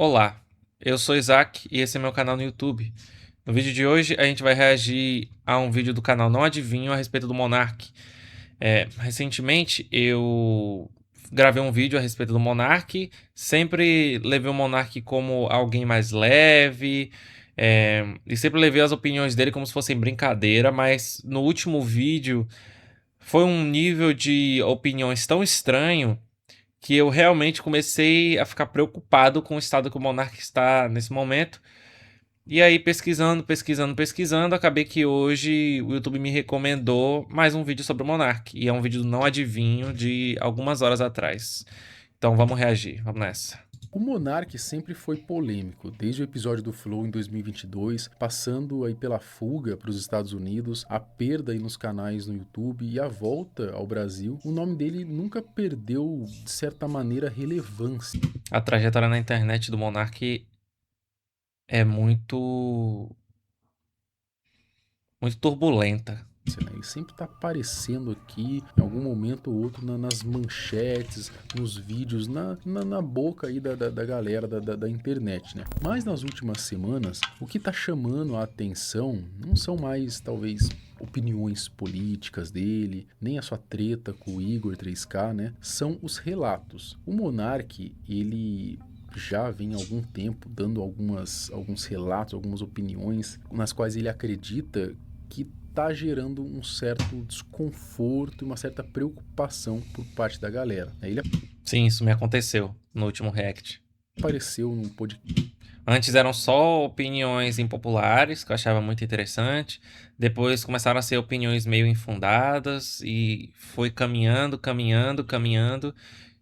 Olá, eu sou Isaac e esse é meu canal no YouTube. No vídeo de hoje a gente vai reagir a um vídeo do canal Não Adivinho a respeito do Monark. Recentemente eu gravei um vídeo a respeito do Monark, sempre levei o Monark como alguém mais leve, e sempre levei as opiniões dele como se fossem brincadeira, mas no último vídeo foi um nível de opiniões tão estranho que eu realmente comecei a ficar preocupado com o estado que o Monark está nesse momento. E aí, pesquisando, acabei que hoje o YouTube me recomendou mais um vídeo sobre o Monark. E é um vídeo do Não Adivinho de algumas horas atrás. Então vamos reagir, vamos nessa. O Monark sempre foi polêmico, desde o episódio do Flow em 2022, passando aí pela fuga para os Estados Unidos, a perda aí nos canais no YouTube e a volta ao Brasil. O nome dele nunca perdeu, de certa maneira, relevância, A trajetória na internet do Monark é muito turbulenta. né? Ele sempre está aparecendo aqui, em algum momento ou outro, nas manchetes, nos vídeos, na boca aí da galera da internet, né? Mas nas últimas semanas, o que está chamando a atenção não são mais, talvez, opiniões políticas dele, nem a sua treta com o Igor 3K, né? São os relatos. O Monark, ele já vem há algum tempo dando alguns relatos, algumas opiniões nas quais ele acredita que está gerando um certo desconforto e uma certa preocupação por parte da galera. Ele Sim, isso me aconteceu no último react. apareceu num podcast. Antes eram só opiniões impopulares, que eu achava muito interessante. Depois começaram a ser opiniões meio infundadas e foi caminhando.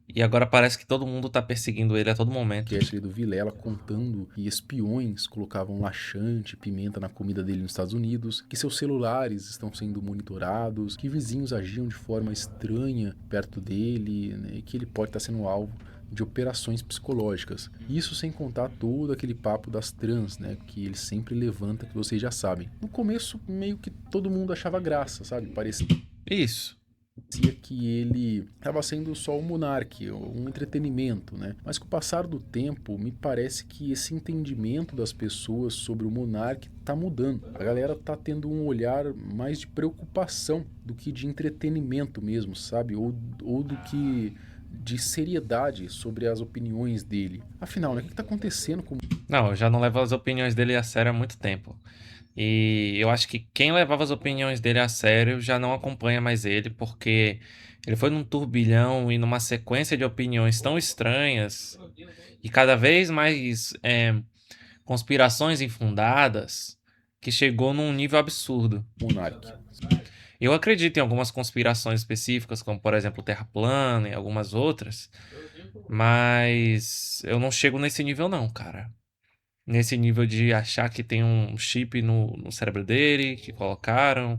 E agora parece que todo mundo tá perseguindo ele a todo momento. Ali do Vilela contando que espiões colocavam laxante, pimenta na comida dele nos Estados Unidos, que seus celulares estão sendo monitorados, que vizinhos agiam de forma estranha perto dele, né, e que ele pode estar sendo alvo de operações psicológicas. Isso sem contar todo aquele papo das trans, né, que ele sempre levanta, que vocês já sabem. No começo, meio que todo mundo achava graça, sabe? Parecia Isso. que ele estava sendo só um monarca, um entretenimento, né? Mas com o passar do tempo, me parece que esse entendimento das pessoas sobre o monarca está mudando. A galera está tendo um olhar mais de preocupação do que de entretenimento mesmo, sabe? Ou do que de seriedade sobre as opiniões dele. Afinal, né, o que está acontecendo com... Não, eu já não levo as opiniões dele a sério há muito tempo. E eu acho que quem levava as opiniões dele a sério já não acompanha mais ele, porque ele foi num turbilhão e numa sequência de opiniões tão estranhas e cada vez mais conspirações infundadas que chegou num nível absurdo. monarca? Eu acredito em algumas conspirações específicas, como por exemplo o Terra plana e algumas outras, mas eu não chego nesse nível não, cara. Nesse nível de achar que tem um chip no cérebro dele, que colocaram,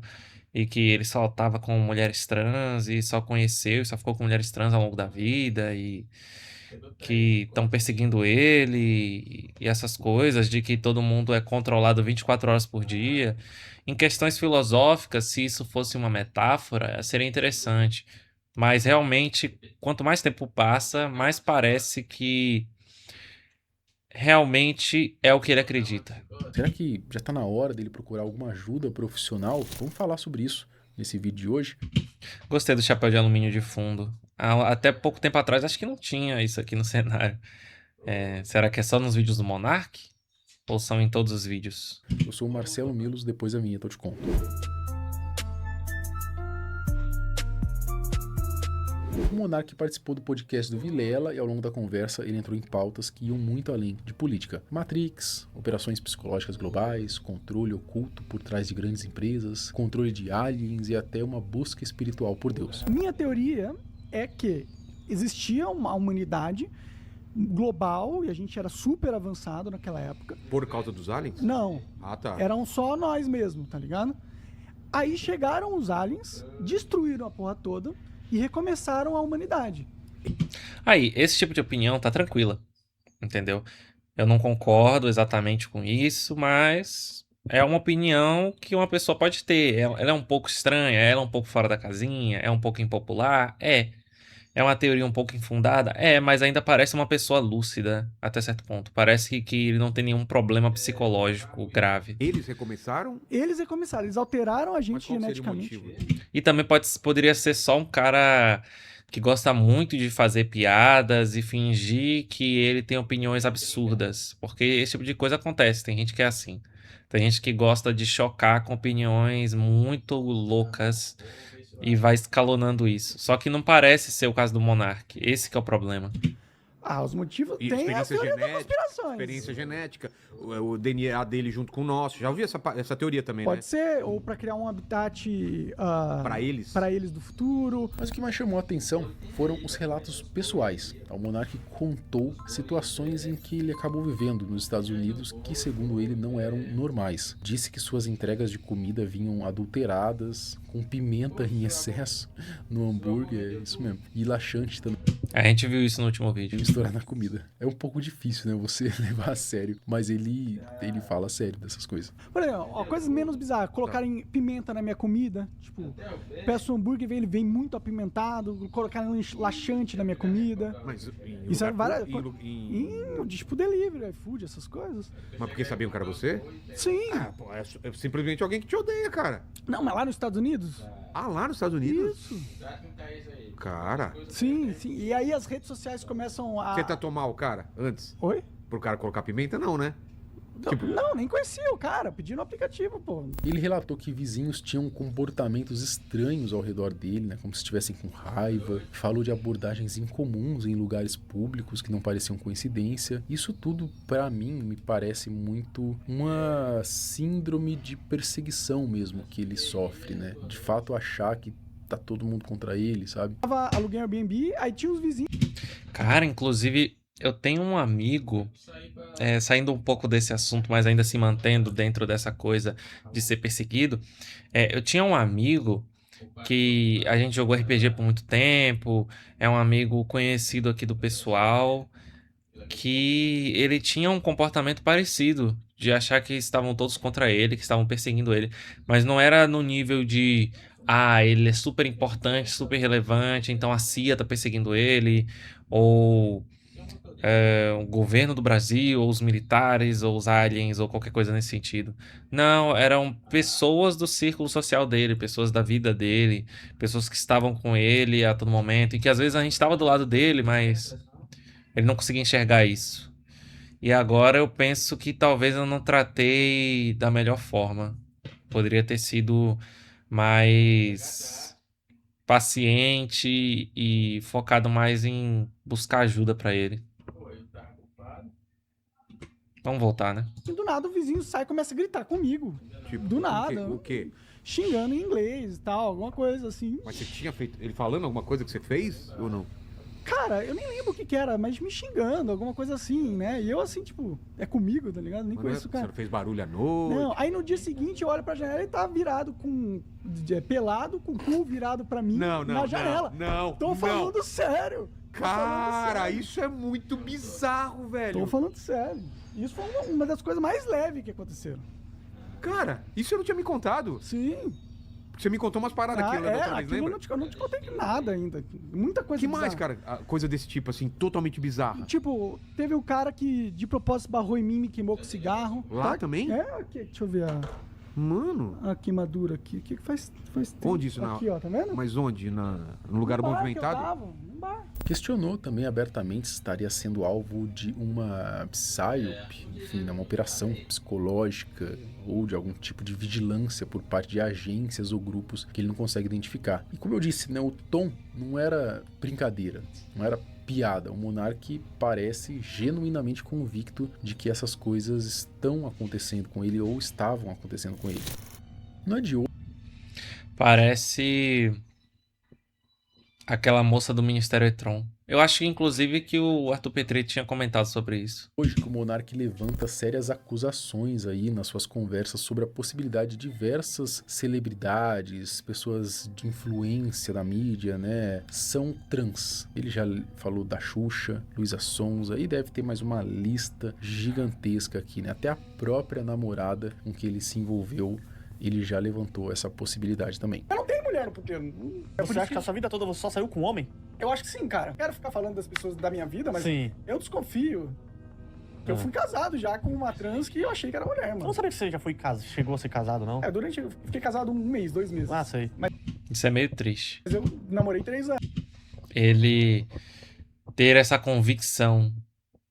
e que ele só tava com mulheres trans e só conheceu e só ficou com mulheres trans ao longo da vida, e que estão perseguindo ele, e essas coisas de que todo mundo é controlado 24 horas por dia. Em questões filosóficas, se isso fosse uma metáfora, seria interessante. Mas realmente, quanto mais tempo passa, mais parece que realmente é o que ele acredita. Será que já está na hora dele procurar alguma ajuda profissional? Vamos falar sobre isso nesse vídeo de hoje. Gostei do chapéu de alumínio de fundo. Até pouco tempo atrás acho que não tinha isso aqui no cenário. Será que é só nos vídeos do Monark? Ou são em todos os vídeos? Eu sou o Marcelo Milos, depois a minha, eu te conto. O Monark participou do podcast do Vilela e ao longo da conversa ele entrou em pautas que iam muito além de política. Matrix, operações psicológicas globais, controle oculto por trás de grandes empresas, controle de aliens e até uma busca espiritual por Deus. Minha teoria é que existia uma humanidade global e a gente era super avançado naquela época. Por causa dos aliens? Não, Ah, tá. eram só nós mesmo, tá ligado? Aí chegaram os aliens, destruíram a porra toda e recomeçaram a humanidade. Aí, esse tipo de opinião tá tranquila, entendeu? Eu não concordo exatamente com isso, mas é uma opinião que uma pessoa pode ter. Ela é um pouco estranha, ela é um pouco fora da casinha, é um pouco impopular, é. É uma teoria um pouco infundada? É, mas ainda parece uma pessoa lúcida até certo ponto. Parece que ele não tem nenhum problema psicológico grave. Eles recomeçaram? Eles recomeçaram, eles alteraram a Mas gente qual seria o geneticamente. motivo? E também poderia ser só um cara que gosta muito de fazer piadas e fingir que ele tem opiniões absurdas. Porque esse tipo de coisa acontece, tem gente que é assim. Tem gente que gosta de chocar com opiniões muito loucas e vai escalonando isso. Só que não parece ser o caso do Monark. Esse que é o problema. Ah, os motivos E tem a experiência teoria das genética, conspirações. experiência genética, o DNA dele junto com o nosso. Já ouvi essa teoria também, Pode né? ser, ou pra criar um habitat Pra eles. para eles do futuro. Mas o que mais chamou a atenção foram os relatos pessoais. O monarca contou situações em que ele acabou vivendo nos Estados Unidos que, segundo ele, não eram normais. Disse que suas entregas de comida vinham adulteradas, com pimenta em excesso no hambúrguer, é isso mesmo. E laxante também A gente viu isso no último vídeo. misturar na comida. É um pouco difícil, né, você levar a sério, mas ele fala sério dessas coisas. Por exemplo, ó, coisas menos bizarras. Colocarem pimenta na minha comida. Tipo, peço um hambúrguer e ele vem muito apimentado. Colocarem laxante na minha comida. Mas Isso é várias tipo delivery, iFood, essas coisas. Mas porque sabiam que era você? Sim. Ah, pô, é simplesmente alguém que te odeia, cara. Não, mas lá nos Estados Unidos? Ah, lá nos Estados Unidos? Isso. Cara, Sim, sim. E aí as redes sociais começam a... você tratou mal o cara antes? Oi? Pro cara colocar pimenta, não, né? Não, nem conhecia o cara. Pedi no aplicativo, pô. Ele relatou que vizinhos tinham comportamentos estranhos ao redor dele, né, como se estivessem com raiva. Falou de abordagens incomuns em lugares públicos que não pareciam coincidência. Isso tudo, pra mim, me parece muito uma síndrome de perseguição mesmo que ele sofre, né? De fato, achar que tá todo mundo contra ele, sabe? Aluguei um Airbnb, aí tinha os vizinhos. Cara, inclusive, eu tenho um amigo, saindo um pouco desse assunto, mas ainda se mantendo dentro dessa coisa de ser perseguido. Eu tinha um amigo que a gente jogou RPG por muito tempo, é um amigo conhecido aqui do pessoal, que ele tinha um comportamento parecido, de achar que estavam todos contra ele, que estavam perseguindo ele, mas não era no nível de, ele é super importante, super relevante, então a CIA tá perseguindo ele, ou o governo do Brasil, ou os militares, ou os aliens, ou qualquer coisa nesse sentido. Não, eram pessoas do círculo social dele, pessoas da vida dele, pessoas que estavam com ele a todo momento, e que às vezes a gente estava do lado dele, mas ele não conseguia enxergar isso. E agora eu penso que talvez eu não tratei da melhor forma. Poderia ter sido mais paciente e focado mais em buscar ajuda pra ele. Vamos voltar, né? E do nada o vizinho sai e começa a gritar comigo. Tipo, Do nada. O quê? Xingando em inglês e tal, alguma coisa assim. Mas você tinha feito... Ele falando alguma coisa que você fez ou não? Cara, eu nem lembro o que era, mas me xingando, alguma coisa assim, né? E eu assim, tipo, é comigo, tá ligado? Nem Mas conheço o você cara. não fez barulho à noite? Não, aí no dia seguinte eu olho pra janela e tá virado pelado, com o cu virado pra mim na janela. Não, Tô falando sério. Tô falando Cara, sério. isso é muito bizarro, velho. Tô falando sério. Isso foi uma das coisas mais leves que aconteceram. Cara, isso você não tinha me contado. Sim. Você me contou umas paradas aqui, né, da outra vez, aquilo lembra? eu não te contei nada ainda. Muita coisa Que mais, bizarra. cara? Coisa desse tipo, assim, totalmente bizarra. Tipo, teve o cara que de propósito barrou em mim e me queimou com cigarro. Lá também? Aqui, deixa eu ver Mano, a queimadura aqui. O que faz tempo? onde isso? Aqui, ó, tá vendo? Mas onde? No lugar No bar movimentado? Que eu tava, no bar. Questionou também abertamente se estaria sendo alvo de uma PSYOP, enfim, uma operação psicológica ou de algum tipo de vigilância por parte de agências ou grupos que ele não consegue identificar. E como eu disse, né, o tom não era brincadeira, não era piada. O Monark parece genuinamente convicto de que essas coisas estão acontecendo com ele ou estavam acontecendo com ele. Não é de Parece aquela moça do Ministério Etron. Eu acho que, inclusive, que o Arthur Petri tinha comentado sobre isso. hoje que o Monark levanta sérias acusações aí nas suas conversas sobre a possibilidade de diversas celebridades, pessoas de influência da mídia, né, são trans. Ele já falou da Xuxa, Luísa Sonza, e deve ter mais uma lista gigantesca aqui, né? Até a própria namorada com que ele se envolveu, ele já levantou essa possibilidade também. Eu não tenho mulher no puteiro. Você acha que a sua vida toda você só saiu com homem? Eu acho que sim, cara. Quero ficar falando das pessoas da minha vida, mas Sim. eu desconfio. Eu fui casado já com uma trans que eu achei que era mulher, Eu mano. não sabia que você já chegou a ser casado, não. Eu fiquei casado 1 mês, 2 meses. Ah, sei. Isso é meio triste. Mas eu namorei 3 Ele ter essa convicção.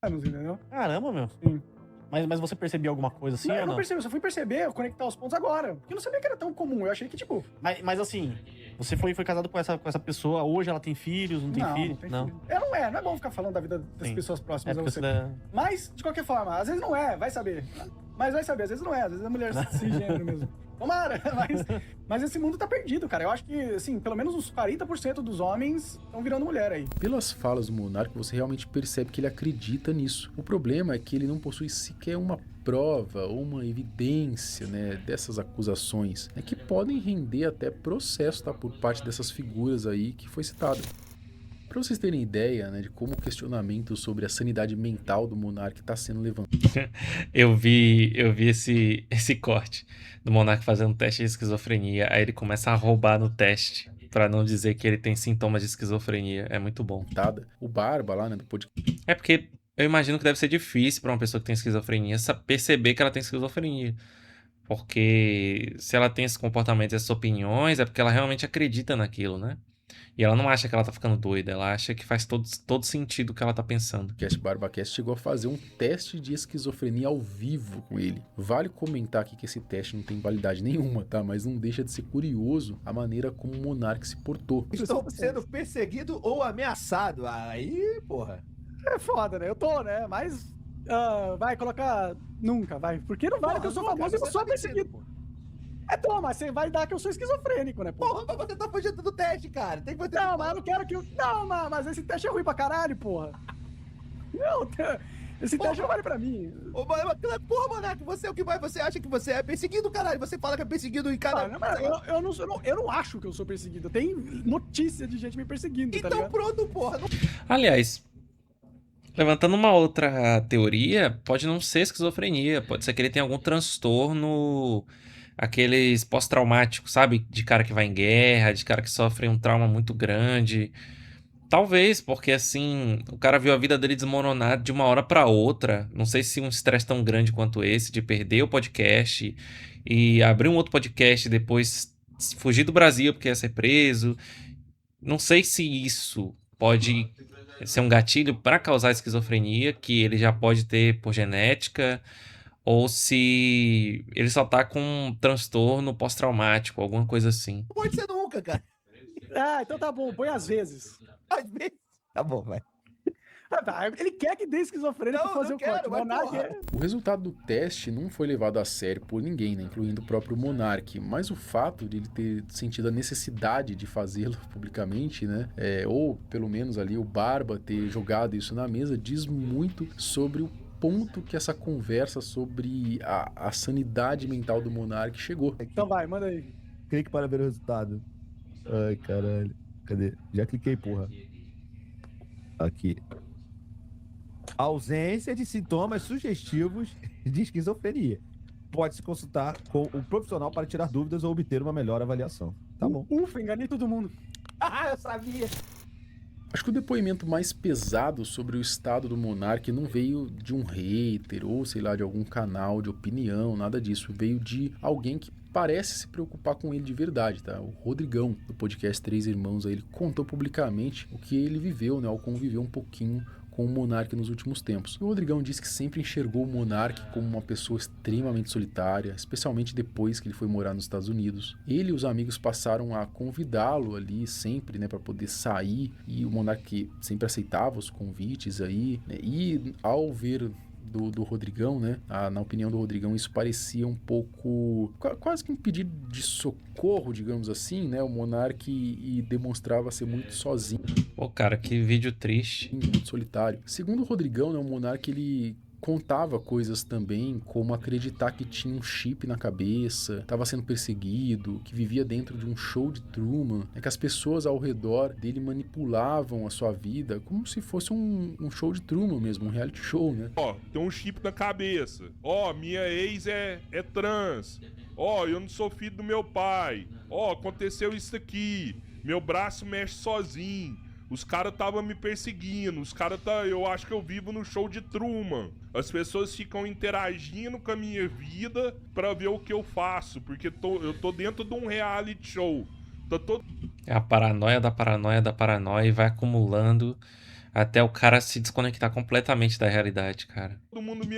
anos, entendeu? Caramba, meu. Sim. Mas você percebia alguma coisa assim Não, ou eu não? não percebi, eu só fui perceber, conectar os pontos agora. Porque eu não sabia que era tão comum. Eu achei que, tipo. Mas assim, você foi casado com essa pessoa, hoje ela tem filhos, não tem filho? Não tem filho. Não é bom ficar falando da vida das Sim. pessoas É próximas a porque você. você... Mas, de qualquer forma, às vezes não é, vai saber. Mas vai saber, às vezes não é, às vezes é mulher cisgênero mesmo. Tomara, mas esse mundo tá perdido, cara. Eu acho que, assim, pelo menos uns 40% dos homens estão virando mulher aí. Pelas falas do Monark, você realmente percebe que ele acredita nisso. O problema é que ele não possui sequer uma prova ou uma evidência, né, dessas acusações, né, que podem render até processo, tá, por parte dessas figuras aí que foi citado. Para vocês terem ideia, né, de como o questionamento sobre a sanidade mental do Monark está sendo levantado. Eu vi esse corte do Monark fazendo teste de esquizofrenia. Aí ele começa a roubar no teste pra não dizer que ele tem sintomas de esquizofrenia. É muito bom. O Barba lá, né, do podcast É porque eu imagino que deve ser difícil pra uma pessoa que tem esquizofrenia perceber que ela tem esquizofrenia. Porque se ela tem esse comportamento, essas opiniões, é porque ela realmente acredita naquilo, né? E ela não acha que ela tá ficando doida, ela acha que faz todo sentido o que ela tá pensando. BarbaCast chegou a fazer um teste de esquizofrenia ao vivo com ele. Vale comentar aqui que esse teste não tem validade nenhuma, tá? Mas não deixa de ser curioso a maneira como o Monark se portou. Estou sendo perseguido ou ameaçado. Aí, porra. É foda, né? Eu tô, né? Mas. Vai colocar nunca, vai. Porque não vale que eu sou famoso e eu sou perseguido. Mas você vai dar que eu sou esquizofrênico, né, pô? Porra, mas você tá fugindo do teste, cara. Tem que fazer. Não, mas eu não quero que eu. Não, mas esse teste é ruim pra caralho, porra. Não, esse teste não vale pra mim. Porra, Monark, você é o que mais? Você acha que você é perseguido, caralho? Você fala que é perseguido e cara. Eu não acho que eu sou perseguido. Tem notícia de gente me perseguindo, tá Então ligado? pronto, porra. Não... Aliás, levantando uma outra teoria, pode não ser esquizofrenia, pode ser que ele tenha algum transtorno, aqueles pós-traumáticos, sabe? De cara que vai em guerra, de cara que sofre um trauma muito grande. Talvez, porque assim, o cara viu a vida dele desmoronar de uma hora pra outra. Não sei se um estresse tão grande quanto esse, de perder o podcast e abrir um outro podcast e depois fugir do Brasil porque ia ser preso. Não sei se isso pode ser um gatilho para causar esquizofrenia, que ele já pode ter por genética, ou se ele só tá com um transtorno pós-traumático, alguma coisa assim. Não pode ser nunca, cara. Então tá bom, põe às vezes. Às vezes. Tá bom, vai. Ele quer que dê esquizofrênico pra fazer não o corte. quero, mas Monark porra. O resultado do teste não foi levado a sério por ninguém, né, incluindo o próprio Monark, mas o fato de ele ter sentido a necessidade de fazê-lo publicamente, né, ou pelo menos ali o Barba ter jogado isso na mesa, diz muito sobre o ponto que essa conversa sobre a sanidade mental do Monark chegou. Então vai, manda aí. Clique para ver o resultado. Ai, caralho. Cadê? Já cliquei, porra. Aqui. Ausência de sintomas sugestivos de esquizofrenia. Pode-se consultar com um profissional para tirar dúvidas ou obter uma melhor avaliação. Tá bom. Ufa, enganei todo mundo. Ah, eu sabia. Acho que o depoimento mais pesado sobre o estado do Monark não veio de um hater ou, sei lá, de algum canal de opinião, nada disso. Veio de alguém que parece se preocupar com ele de verdade, tá? O Rodrigão, do podcast Três Irmãos, aí, ele contou publicamente o que ele viveu, né? Ao conviver um pouquinho com o Monark nos últimos tempos. O Rodrigão disse que sempre enxergou o Monark como uma pessoa extremamente solitária, especialmente depois que ele foi morar nos Estados Unidos. Ele e os amigos passaram a convidá-lo ali sempre, né, para poder sair, e o Monark sempre aceitava os convites aí, né, e ao ver do Rodrigão, né? Na opinião do Rodrigão, isso parecia um pouco quase que um pedido de socorro, digamos assim, né? O Monark e demonstrava ser muito sozinho. Pô, cara, que vídeo triste. Muito solitário. Segundo o Rodrigão, né, o Monark ele contava coisas também, como acreditar que tinha um chip na cabeça, estava sendo perseguido, que vivia dentro de um show de Truman, né, que as pessoas ao redor dele manipulavam a sua vida como se fosse um show de Truman mesmo, um reality show, né? Tem um chip na cabeça. Minha ex é trans. Eu não sou filho do meu pai. Aconteceu isso aqui. Meu braço mexe sozinho. Os caras estavam me perseguindo, eu acho que eu vivo no show de Truman. As pessoas ficam interagindo com a minha vida pra ver o que eu faço, porque eu tô dentro de um reality show. É a paranoia da paranoia da paranoia e vai acumulando até o cara se desconectar completamente da realidade, cara. Todo mundo me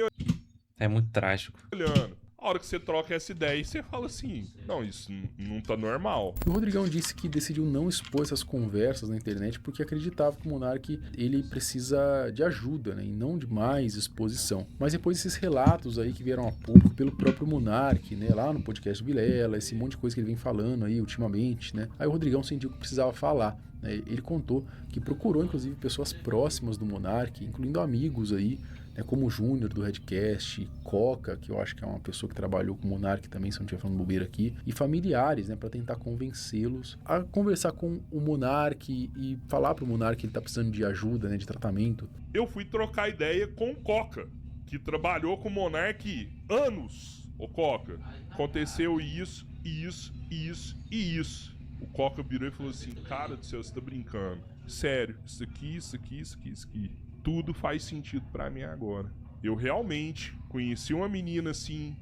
É muito trágico. olhando. A hora que você troca essa ideia, você fala assim, não, isso não tá normal. O Rodrigão disse que decidiu não expor essas conversas na internet porque acreditava que o Monark ele precisa de ajuda, né, e não de mais exposição. Mas depois desses relatos aí que vieram a público pelo próprio Monark, né, lá no podcast Vilela, esse monte de coisa que ele vem falando aí ultimamente, né, aí o Rodrigão sentiu que precisava falar. Né, ele contou que procurou inclusive pessoas próximas do Monark, incluindo amigos aí, como o Júnior do Redcast, Coca, que eu acho que é uma pessoa que trabalhou com o Monark também, se eu não estiver falando bobeira aqui, e familiares, né, para tentar convencê-los a conversar com o Monark e falar pro Monark que ele tá precisando de ajuda, né, de tratamento. Eu fui trocar ideia com o Coca, que trabalhou com o Monark anos. Ô Coca, aconteceu isso, isso, isso e isso. O Coca virou e falou assim, cara do céu, você tá brincando. Sério, isso aqui, isso aqui, isso aqui, isso aqui. Tudo faz sentido pra mim agora. Eu realmente conheci uma menina assim,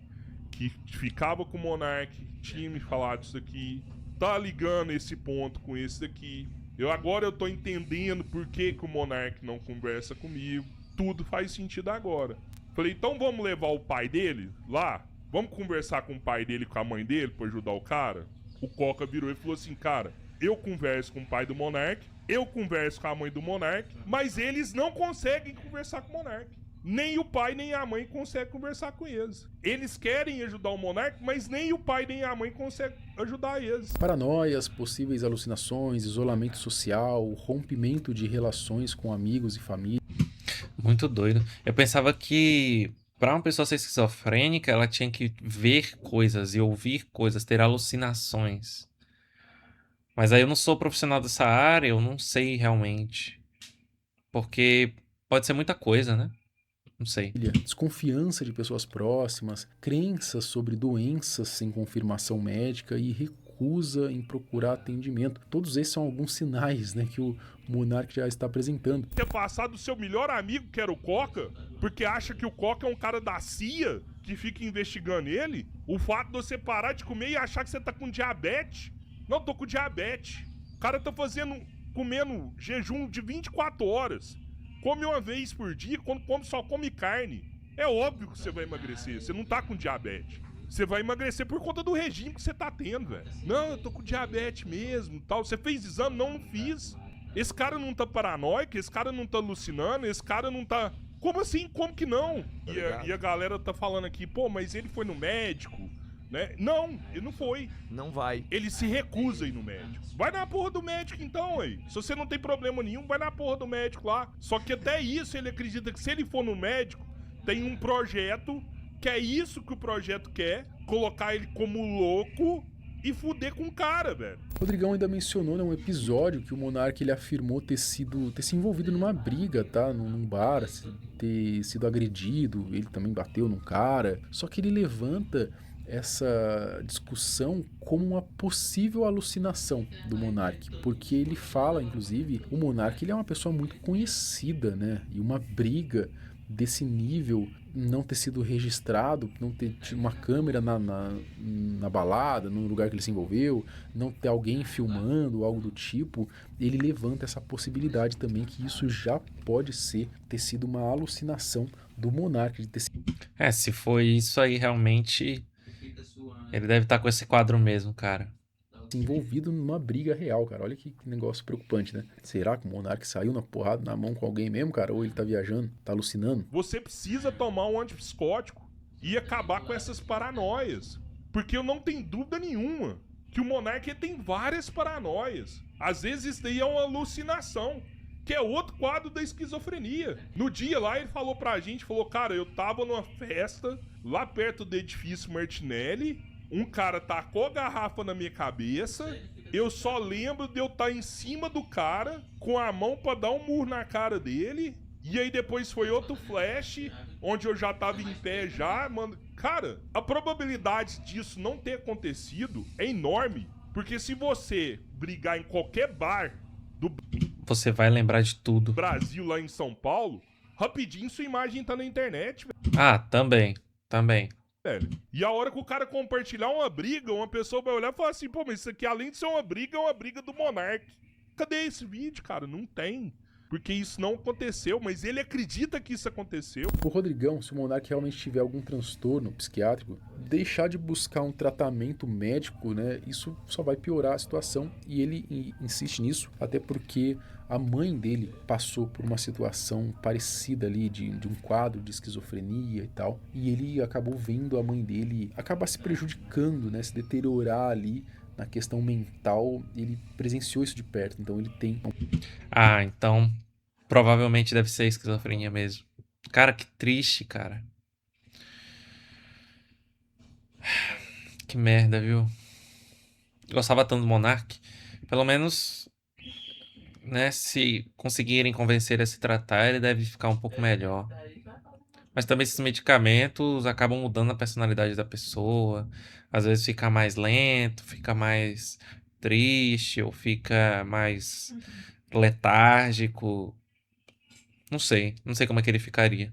que ficava com o Monark, tinha me falado isso aqui, tá ligando esse ponto com esse daqui. Agora eu tô entendendo por que o Monark não conversa comigo. Tudo faz sentido agora. Falei, então vamos levar o pai dele lá? Vamos conversar com o pai dele e com a mãe dele pra ajudar o cara? O Coca virou e falou assim, cara, eu converso com o pai do Monark, eu converso com a mãe do Monark, mas eles não conseguem conversar com o Monark. Nem o pai nem a mãe conseguem conversar com eles. Eles querem ajudar o Monark, mas nem o pai nem a mãe conseguem ajudar eles. Paranoias, possíveis alucinações, isolamento social, rompimento de relações com amigos e família. Muito doido. Eu pensava que para uma pessoa ser esquizofrênica, ela tinha que ver coisas e ouvir coisas, ter alucinações. Mas aí eu não sou profissional dessa área, eu não sei realmente. Porque pode ser muita coisa, né? Não sei. Desconfiança de pessoas próximas, crenças sobre doenças sem confirmação médica e recusa em procurar atendimento. Todos esses são alguns sinais, né, que o Monark já está apresentando. Ter passado o seu melhor amigo, que era o Coca, porque acha que o Coca é um cara da CIA que fica investigando ele. O fato de você parar de comer e achar que você tá com diabetes. Não, tô com diabetes. O cara tá comendo jejum de 24 horas. Come uma vez por dia, quando só come carne. É óbvio que você vai emagrecer, você não tá com diabetes. Você vai emagrecer por conta do regime que você tá tendo, velho. Não, eu tô com diabetes mesmo, tal. Você fez exame? Não fiz. Esse cara não tá paranoico, esse cara não tá alucinando, esse cara não tá... Como assim? Como que não? E a galera tá falando aqui, pô, mas ele foi no médico... Né? Não, ele não foi. Não vai. Ele se recusa a ir no médico. Vai na porra do médico então, aí. Se você não tem problema nenhum, vai na porra do médico lá. Só que até isso ele acredita que se ele for no médico, tem um projeto, que é isso que o projeto quer, colocar ele como louco e fuder com o cara, velho. O Rodrigão ainda mencionou, né, um episódio que o Monark ele afirmou ter se envolvido numa briga, tá? Num bar, ter sido agredido, ele também bateu num cara. Só que ele levanta essa discussão como uma possível alucinação do Monark, porque ele fala, inclusive, o Monark ele é uma pessoa muito conhecida, né? E uma briga desse nível não ter sido registrado, não ter tido uma câmera na balada, no lugar que ele se envolveu, não ter alguém filmando, algo do tipo, ele levanta essa possibilidade também que isso já pode ter sido uma alucinação do Monark de ter sido... Se foi isso aí realmente... Ele deve estar com esse quadro mesmo, cara. Envolvido numa briga real, cara. Olha que negócio preocupante, né? Será que o Monark saiu na porrada, na mão com alguém mesmo, cara? Ou ele tá viajando, tá alucinando? Você precisa tomar um antipsicótico e acabar com essas paranoias. Porque eu não tenho dúvida nenhuma que o Monark tem várias paranoias. Às vezes isso daí é uma alucinação, que é outro quadro da esquizofrenia. No dia lá ele falou pra gente, cara, eu tava numa festa lá perto do edifício Martinelli, um cara tacou a garrafa na minha cabeça, eu só lembro de eu estar em cima do cara, com a mão pra dar um murro na cara dele, e aí depois foi outro flash, onde eu já tava em pé já, mano. Cara, a probabilidade disso não ter acontecido é enorme, porque se você brigar em qualquer bar você vai lembrar de tudo. Brasil lá em São Paulo, rapidinho sua imagem tá na internet, Ah, também. velho. E a hora que o cara compartilhar uma briga, uma pessoa vai olhar e falar assim, pô, mas isso aqui além de ser uma briga, é uma briga do Monark. Cadê esse vídeo, cara? Não tem. Porque isso não aconteceu, mas ele acredita que isso aconteceu. O Rodrigão, se o Monark realmente tiver algum transtorno psiquiátrico, deixar de buscar um tratamento médico, né, isso só vai piorar a situação. E ele insiste nisso, até porque a mãe dele passou por uma situação parecida ali, de um quadro de esquizofrenia e tal. E ele acabou vendo a mãe dele acabar se prejudicando, né, se deteriorar ali na questão mental. Ele presenciou isso de perto, então ele tem... Ah, então provavelmente deve ser esquizofrenia mesmo. Cara, que triste, cara. Que merda, viu? Gostava tanto do Monark. Pelo menos, né, se conseguirem convencer ele a se tratar, ele deve ficar um pouco melhor. Mas também esses medicamentos acabam mudando a personalidade da pessoa. Às vezes fica mais lento, fica mais triste, ou fica mais letárgico. Não sei como é que ele ficaria.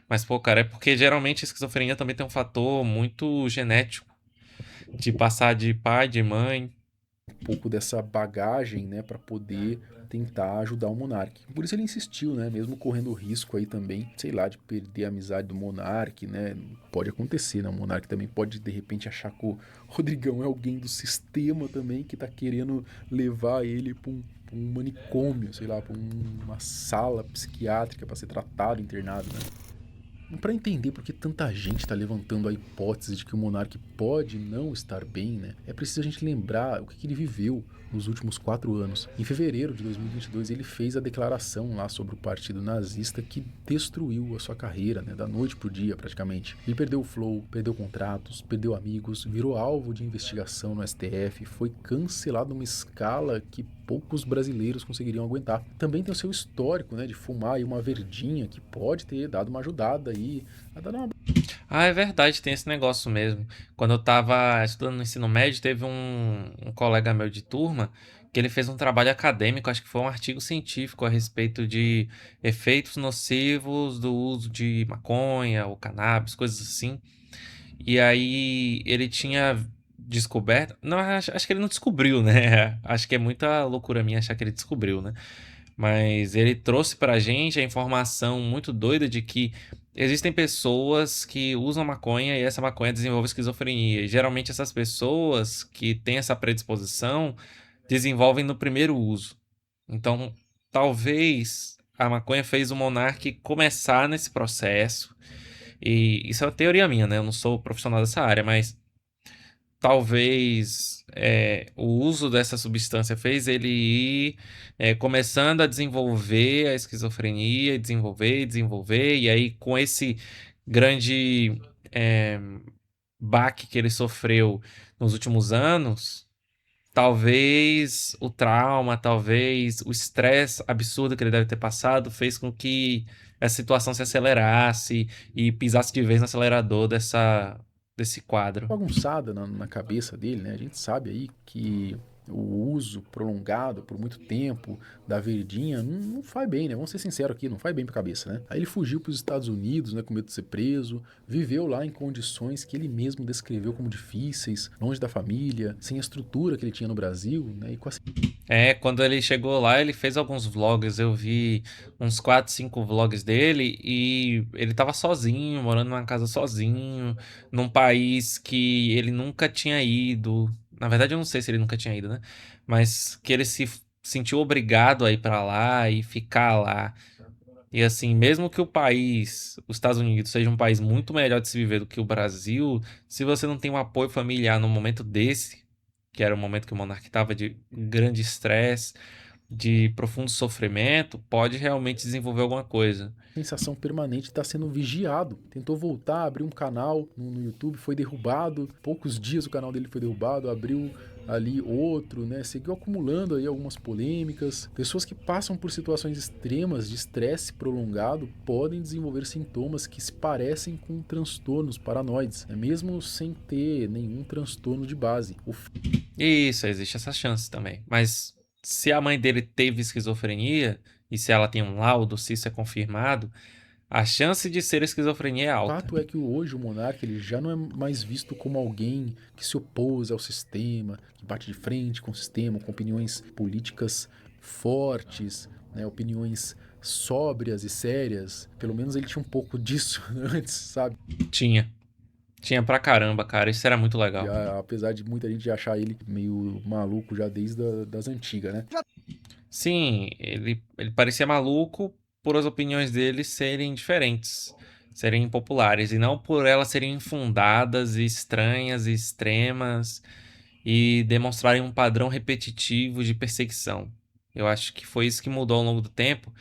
Mas, pô, cara, é porque geralmente a esquizofrenia também tem um fator muito genético. De passar de pai, de mãe. um pouco dessa bagagem, né, para poder tentar ajudar o Monark. Por isso ele insistiu, né, mesmo correndo o risco aí também, sei lá, de perder a amizade do Monark, né, pode acontecer, né, o Monark também pode de repente achar que o Rodrigão é alguém do sistema também que tá querendo levar ele para um manicômio, sei lá, para uma sala psiquiátrica para ser tratado, internado, né. Para entender por que tanta gente está levantando a hipótese de que o Monark pode não estar bem, né, é preciso a gente lembrar o que ele viveu nos últimos 4 anos. Em fevereiro de 2022, ele fez a declaração lá sobre o partido nazista que destruiu a sua carreira, né, da noite pro dia praticamente. Ele perdeu o Flow, perdeu contratos, perdeu amigos, virou alvo de investigação no STF, foi cancelado numa escala que poucos brasileiros conseguiriam aguentar. Também tem o seu histórico, né, de fumar aí uma verdinha que pode ter dado uma ajudada aí, a dar uma... Ah, é verdade, tem esse negócio mesmo. Quando eu tava estudando no ensino médio, teve um colega meu de turma que ele fez um trabalho acadêmico, acho que foi um artigo científico a respeito de efeitos nocivos do uso de maconha ou cannabis, coisas assim. E aí ele tinha descoberto. Não, acho que ele não descobriu, né? Acho que é muita loucura minha achar que ele descobriu, né? Mas ele trouxe pra gente a informação muito doida de que existem pessoas que usam maconha e essa maconha desenvolve esquizofrenia. E geralmente essas pessoas que têm essa predisposição desenvolvem no primeiro uso. Então, talvez a maconha fez o Monark começar nesse processo. E isso é uma teoria minha, né? Eu não sou profissional dessa área, mas talvez o uso dessa substância fez ele ir começando a desenvolver a esquizofrenia, desenvolver, e aí com esse grande baque que ele sofreu nos últimos anos, talvez o trauma, talvez o estresse absurdo que ele deve ter passado fez com que essa situação se acelerasse e pisasse de vez no acelerador desse quadro. bagunçada na cabeça dele, né? A gente sabe aí que o uso prolongado por muito tempo da verdinha não faz bem, né? Vamos ser sinceros aqui, não faz bem pra cabeça, né? Aí ele fugiu para os Estados Unidos, né, com medo de ser preso, viveu lá em condições que ele mesmo descreveu como difíceis, longe da família, sem a estrutura que ele tinha no Brasil, né? E com Quando ele chegou lá, ele fez alguns vlogs. Eu vi uns 4, 5 vlogs dele e ele tava sozinho, morando numa casa sozinho, num país que ele nunca tinha ido. Na verdade, eu não sei se ele nunca tinha ido, né? Mas que ele se sentiu obrigado a ir pra lá e ficar lá. E assim, mesmo que o país, os Estados Unidos, seja um país muito melhor de se viver do que o Brasil, se você não tem um apoio familiar num momento desse, que era o momento que o Monark estava de grande estresse, de profundo sofrimento, pode realmente desenvolver alguma coisa. sensação permanente de estar sendo vigiado. Tentou voltar, abriu um canal no YouTube, foi derrubado. Poucos dias o canal dele foi derrubado, abriu ali outro, né? Seguiu acumulando aí algumas polêmicas. Pessoas que passam por situações extremas de estresse prolongado podem desenvolver sintomas que se parecem com transtornos paranoides, né? Mesmo sem ter nenhum transtorno de base. Isso, existe essa chance também. Mas se a mãe dele teve esquizofrenia, e se ela tem um laudo, se isso é confirmado, a chance de ser esquizofrenia é O alta. fato é que hoje o monarca ele já não é mais visto como alguém que se opôs ao sistema, que bate de frente com o sistema, com opiniões políticas fortes, né, opiniões sóbrias e sérias. Pelo menos ele tinha um pouco disso antes, sabe? Tinha. Tinha pra caramba, cara. Isso era muito legal. Apesar de muita gente achar ele meio maluco já desde das antigas, né? Sim, ele parecia maluco por as opiniões dele serem diferentes, serem impopulares, e não por elas serem infundadas e estranhas e extremas e demonstrarem um padrão repetitivo de perseguição. Eu acho que foi isso que mudou ao longo do tempo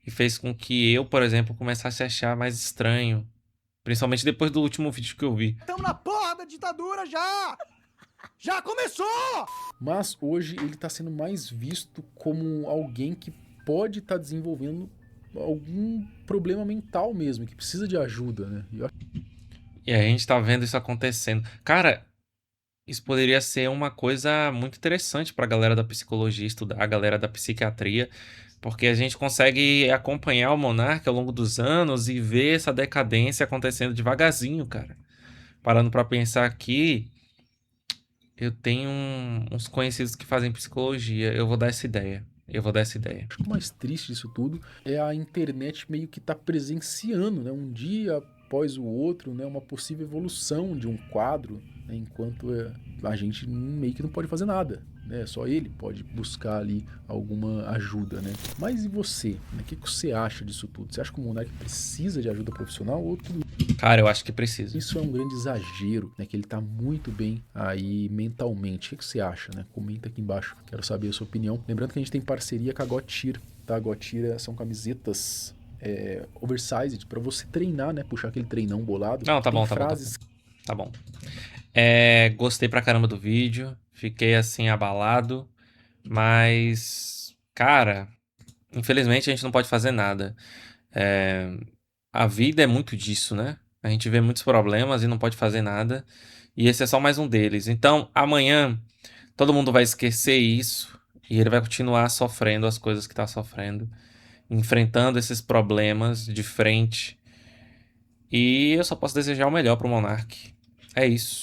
e fez com que eu, por exemplo, começasse a achar mais estranho, principalmente depois do último vídeo que eu vi. Tamo na porra da ditadura já! Já começou! Mas hoje ele está sendo mais visto como alguém que pode estar desenvolvendo algum problema mental mesmo, que precisa de ajuda, né? E eu E a gente tá vendo isso acontecendo. Cara, isso poderia ser uma coisa muito interessante pra galera da psicologia estudar, a galera da psiquiatria, porque a gente consegue acompanhar o Monark ao longo dos anos e ver essa decadência acontecendo devagarzinho, cara. Parando pra pensar aqui, eu tenho uns conhecidos que fazem psicologia. Eu vou dar essa ideia. Eu vou dar essa ideia. acho que o mais triste disso tudo é a internet meio que tá presenciando, né? Um dia após o outro, né? Uma possível evolução de um quadro, né? Enquanto a gente meio que não pode fazer nada, né? Só ele pode buscar ali alguma ajuda, né? Mas e você? Né? O que você acha disso tudo? Você acha que o Monark precisa de ajuda profissional ou tudo Cara, eu acho que precisa. isso é um grande exagero, né? Que ele tá muito bem aí mentalmente. O que você acha, né? Comenta aqui embaixo. Quero saber a sua opinião. Lembrando que a gente tem parceria com a Gotir, tá? Gotir são camisetas oversized pra você treinar, né? Puxar aquele treinão bolado. Não, tá Tem bom, tá bom, tá frases bom. Tá bom. Gostei pra caramba do vídeo. Fiquei assim abalado. Mas, cara, infelizmente a gente não pode fazer nada. A vida é muito disso, né? A gente vê muitos problemas e não pode fazer nada. E esse é só mais um deles. Então, amanhã, todo mundo vai esquecer isso. E ele vai continuar sofrendo as coisas que tá sofrendo. Enfrentando esses problemas de frente. E eu só posso desejar o melhor pro Monark. É isso.